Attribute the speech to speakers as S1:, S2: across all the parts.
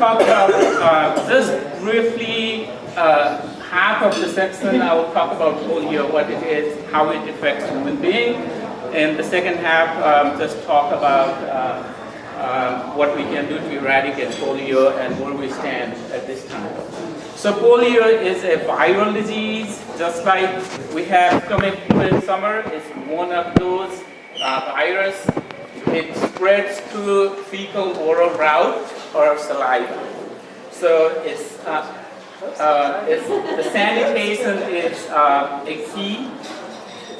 S1: talk about, just briefly, half of the section I will talk about polio, what it is, how it affects human beings, and the second half just talk about what we can do to eradicate polio and where we stand at this time. So polio is a viral disease, just like we have stomach flu in summer. It's one of those virus. It spreads through fecal oral route or saliva. So the sanitation is a key,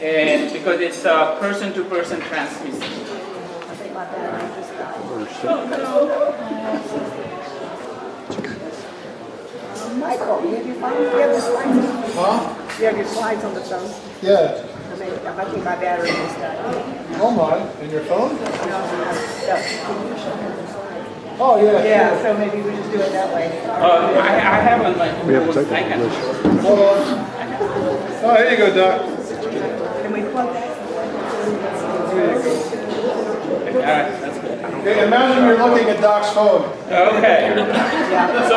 S1: and because it's a person-to-person transmission.
S2: Michael, you have your phone? You have the slides?
S3: Huh?
S2: You have your slides on the phone?
S3: Yeah.
S2: I think my battery is dying.
S3: Oh my, and your phone?
S2: No, can you show me the slides?
S3: Oh yeah.
S2: Yeah, so maybe we just do it that way.
S1: I have on my phone. I can.
S3: Hold on. Oh, here you go, Doc.
S2: Can we plug that?
S3: Here you go.
S1: All right, that's good.
S3: Okay, imagine you're looking at Doc's phone.
S1: Okay. So,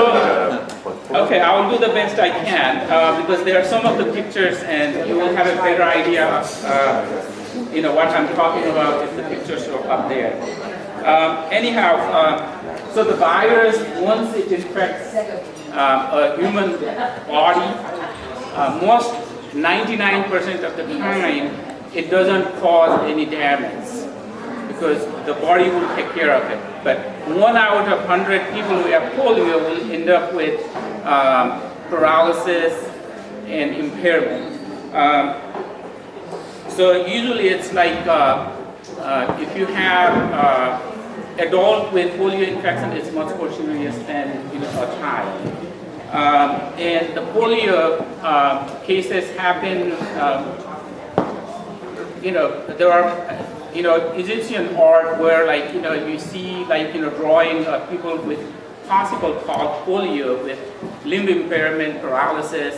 S1: okay, I will do the best I can because there are some of the pictures, and you will have a better idea of, what I'm talking about if the pictures are up there. So the virus, once it infects a human body, most 99% of the time, it doesn't cause any damage, because the body will take care of it. But 1 out of 100 people who have polio will end up with paralysis and impairment. So usually it's like if you have adult with polio infection, it's much more serious than a child. And the polio cases happen, there are Egyptian art where you see drawing of people with possible polio with limb impairment, paralysis,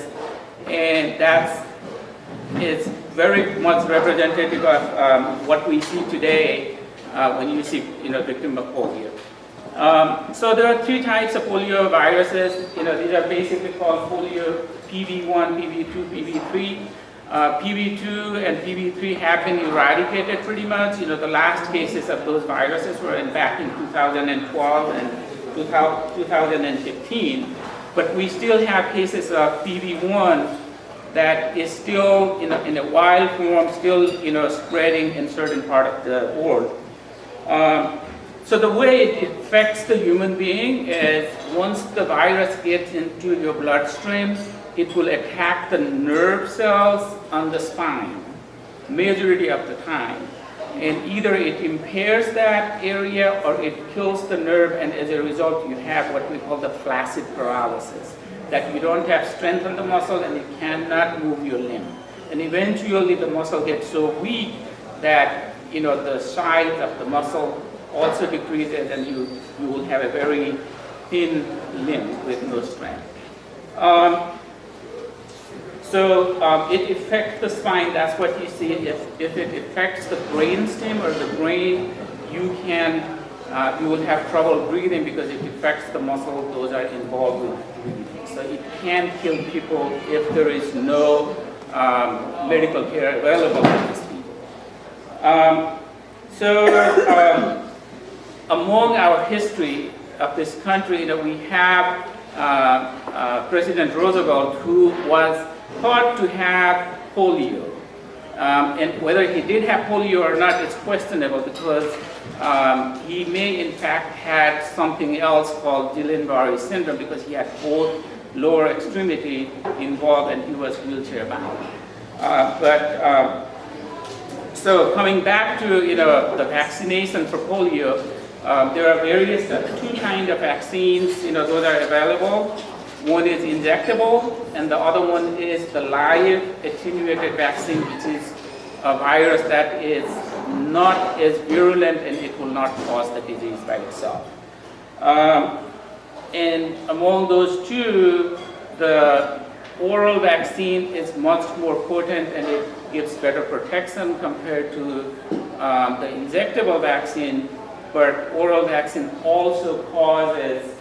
S1: and it's very much representative of what we see today when you see victim of polio. So there are 3 types of polio viruses. These are basically called polio PV1, PV2, PV3. PV2 and PV3 have been eradicated pretty much. The last cases of those viruses were back in 2012 and 2015. But we still have cases of PV1 that is still in a wild form, still spreading in certain part of the world. So the way it affects the human being is once the virus gets into your bloodstream, it will attack the nerve cells on the spine, majority of the time. And either it impairs that area or it kills the nerve, and as a result you have what we call the flaccid paralysis, that you don't have strength in the muscle and you cannot move your limb. And eventually the muscle gets so weak that the size of the muscle also decreases, and you will have a very thin limb with no strength. So it affects the spine. That's what you see. If it affects the brainstem or the brain, you will have trouble breathing because it affects the muscles those are involved with breathing. So it can kill people if there is no medical care available for these people. Among our history of this country, we have President Roosevelt, who was thought to have polio. And whether he did have polio or not is questionable, because he may in fact had something else called Guillain-Barré syndrome, because he had both lower extremity involved and he was wheelchair bound. So coming back to the vaccination for polio, there are various 2 kinds of vaccines. Those are available. One is injectable, and the other one is the live attenuated vaccine, which is a virus that is not as virulent and it will not cause the disease by itself. And among those 2, the oral vaccine is much more potent and it gives better protection compared to the injectable vaccine, but oral vaccine also causes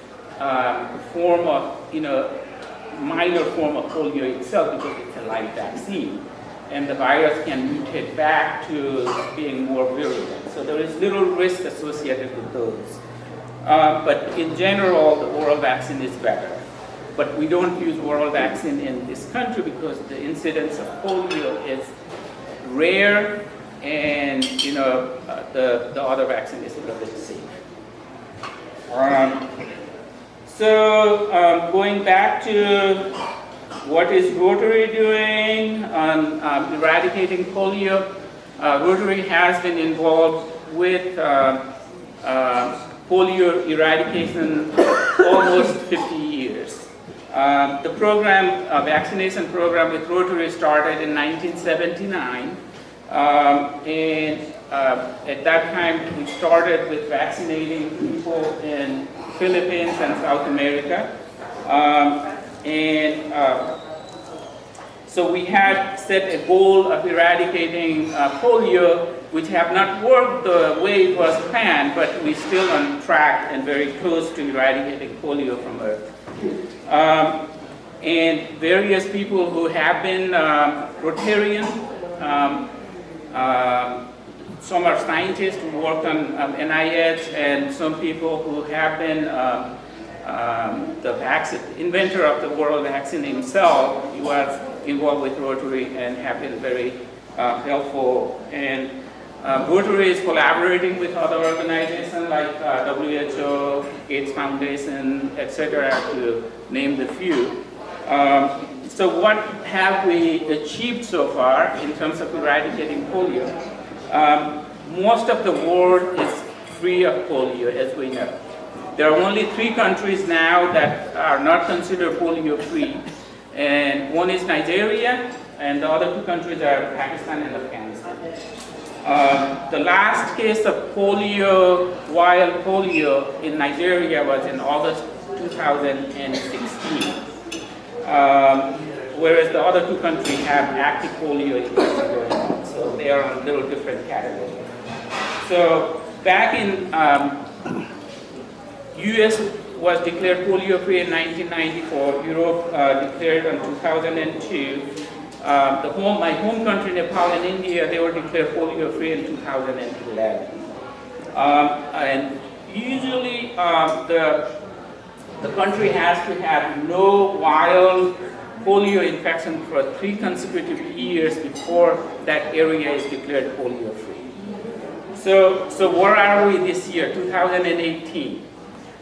S1: form of, minor form of polio itself because it's a live vaccine. And the virus can mutate back to being more virulent. So there is little risk associated with those. But in general, the oral vaccine is better. But we don't use oral vaccine in this country because the incidence of polio is rare, and the other vaccine is a little bit safe. Going back to what is Rotary doing on eradicating polio, Rotary has been involved with polio eradication almost 50 years. The program, vaccination program with Rotary started in 1979. At that time, we started with vaccinating people in Philippines and South America. So we had set a goal of eradicating polio, which have not worked the way it was planned, but we're still on track and very close to eradicating polio from Earth. And various people who have been Rotarian, some are scientists who worked on NIH, and some people who have been the inventor of the oral vaccine himself. He was involved with Rotary and have been very helpful. And Rotary is collaborating with other organizations like WHO, AIDS Foundation, etc., to name the few. So what have we achieved so far in terms of eradicating polio? Most of the world is free of polio, as we know. There are only 3 countries now that are not considered polio-free, and one is Nigeria, and the other 2 countries are Pakistan and Afghanistan. The last case of polio, wild polio, in Nigeria was in August 2016. Whereas the other 2 countries have active polio infection going on, so they are on a little different category. So back in U.S. was declared polio-free in 1994. Europe declared in 2002. My home country, Nepal and India, they were declared polio-free in 2011. And usually the country has to have no wild polio infection for 3 consecutive years before that area is declared polio-free. So where are we this year, 2018?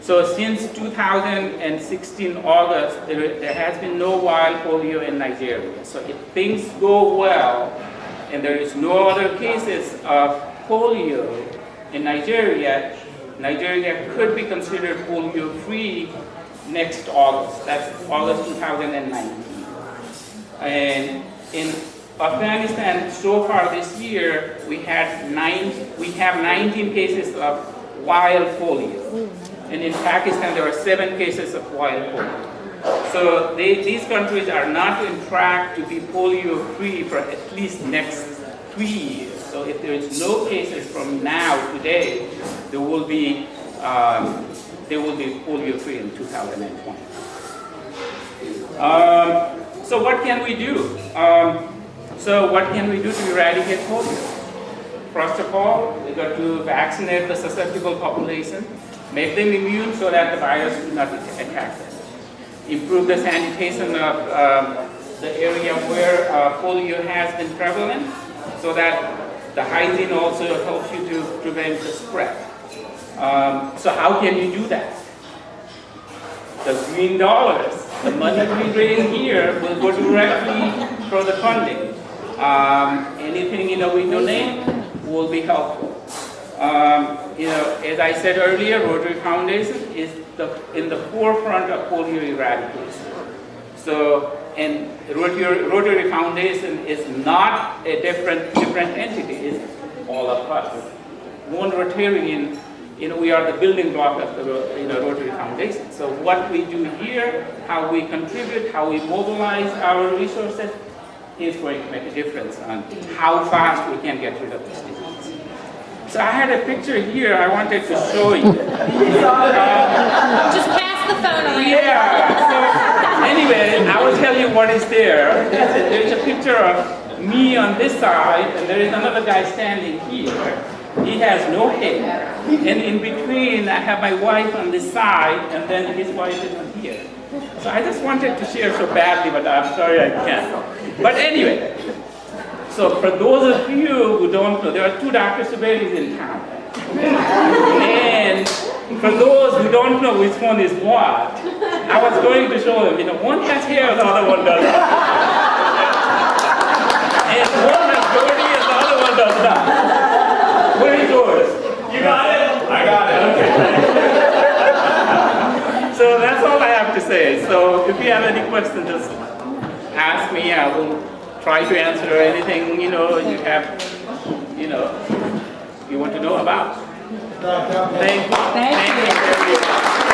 S1: So since 2016 August, there has been no wild polio in Nigeria. So if things go well, and there is no other cases of polio in Nigeria, Nigeria could be considered polio-free next August. That's August 2019. And in Afghanistan, so far this year, we have 19 cases of wild polio. And in Pakistan, there are 7 cases of wild polio. So these countries are not on track to be polio-free for at least next 3 years. So if there is no cases from now, today, they will be polio-free in 2020. So what can we do? What can we do to eradicate polio? First of all, we got to vaccinate the susceptible population, make them immune so that the virus will not attack them. Improve the sanitation of the area where polio has been prevalent, so that the hygiene also helps you to prevent the spread. So how can you do that? The green dollars, the money we raise here will go directly for the funding. Anything we donate will be helpful. As I said earlier, Rotary Foundation is in the forefront of polio eradication. So, and Rotary Foundation is not a different entity, it's all of us. One Rotarian, we are the building block of the Rotary Foundation. So what we do here, how we contribute, how we mobilize our resources is going to make a difference on how fast we can get rid of this disease. So I had a picture here I wanted to show you.
S2: Just pass
S4: pass the phone around.
S1: Yeah, so anyway, I will tell you what is there. There's a picture of me on this side, and there is another guy standing here. He has no hair. And in between, I have my wife on this side, and then his wife is on here. So I just wanted to share so badly, but I'm sorry I can't. But anyway, so for those of you who don't know, there are two Dr. Subedis in town. And for those who don't know which one is what, I was going to show them, one has hair, the other one does not. And one has goatee and the other one does not. Where is yours? You got it? I got it. Okay. So that's all I have to say. So if you have any questions, just ask me. I will try to answer anything, you have, you want to know about.
S3: Doc,
S1: Thank you.
S2: Thank you.
S1: Thank you very much.